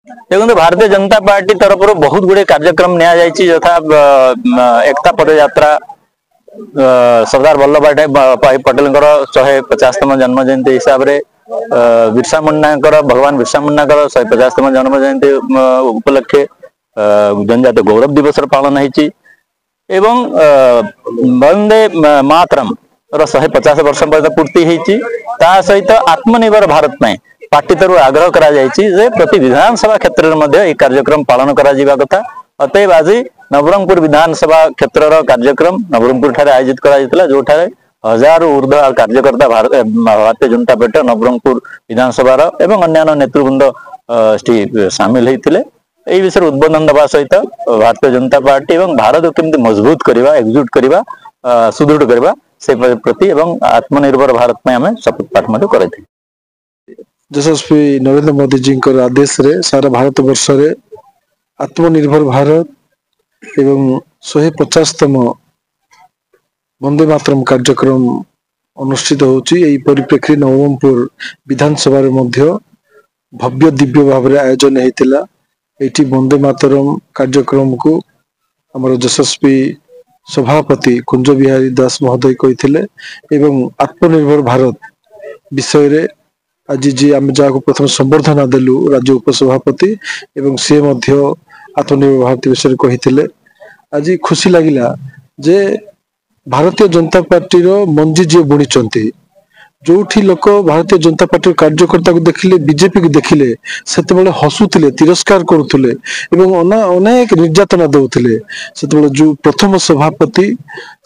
देखो भारतीय जनता पार्टी तरफ बहुत गुड़े कार्यक्रम यथा एकता पद यात्रा सरदार वल्लभ भाई पटेल 150तम जन्म जयंती हिसाब से बिरसा मुंडा भगवान बिरसा मुंडा 150तम जन्म जयंती उपलक्षे जनजातीय गौरव दिवस पालन होती एवं वंदे मातरम 150 वर्ष पर्यंत पूर्ति होती सहित आत्मनिर्भर भारत में पार्टी तरह आग्रह करा प्रति विधानसभा क्षेत्र में कार्यक्रम पालन करा कथा अतएव आज नवरंगपुर विधानसभा क्षेत्र कार्यक्रम नवरंगपुर ठारे आयोजित करा जो हजार ऊर्ध्व कार्यकर्ता भारतीय जनता पार्टी नवरंगपुर विधानसभा एवं अन्य नेतृवृंद सामिल होते यही विषय उद्बोधन दवा सहित भारतीय जनता पार्टी एवं भारत केमती मजबूत करवा एकजुट करवा सुदृढ़ करवा से प्रति एवं आत्मनिर्भर भारत में आम शपथ पाठ कर यशस्वी नरेंद्र मोदी जी आदेश रे सारा भारत वर्ष रे आत्मनिर्भर भारत एवं 150तम वंदे मातरम कार्यक्रम अनुष्ठित होची एई परिप्रेक्षी नवरंगपुर विधानसभा रे मध्य भव्य दिव्य भाव रे आयोजन हेतिला एठी वंदे मातरम कार्यक्रम को हमर यशस्वी सभापति कुंज बिहारी दास महोदय कहिथिले एवं आत्मनिर्भर भारत विषय रे आज जी आम जहाँ प्रथम संबर्धना देलु राज्य उपसभापति एवं सी आत्मनिर्भर भारत विषय कही आज खुशी लगिला जे भारतीय जनता पार्टी रो मंजी जी बुणी जो लोक भारतीय जनता पार्टी कार्यकर्ता को देखिले बीजेपी को देखिले से हसुले तिरस्कार करुले अनेक निर्यातना दौले से जो प्रथम सभापति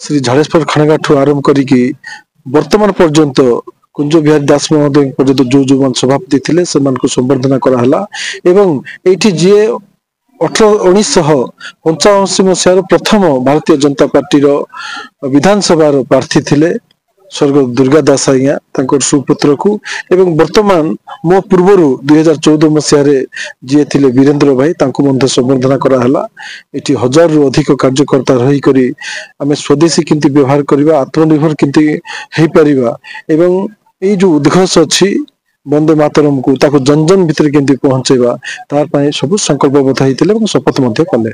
श्री झाड़ेश्वर खणगा ठू आरंभ करी वर्तमान पर्यंत कुंज बिहारी दास महोदय पर्यंत जो जो सभापति थे संबर्धना कराला एवं ये जी 1985 मसीहार प्रथम भारतीय जनता पार्टी विधानसभा प्रार्थी थे स्वर्ग दुर्गा दास आज्ञा सुपुत्र को एवं वर्तमान मो पूर्वर 2014 मसीह जी थे वीरेंद्र भाई संबर्धना कराला ये हजार रु अधिक कार्यकर्ता रही आम स्वदेशी किंती व्यवहार करवा आत्मनिर्भर किंती हो पारिबा एवं ये जो उद्घोष अच्छी वंदे मातरम को जन जन भितर केमती पहुंचेबा तार सब संकल्पबद्ध होते शपथ कले।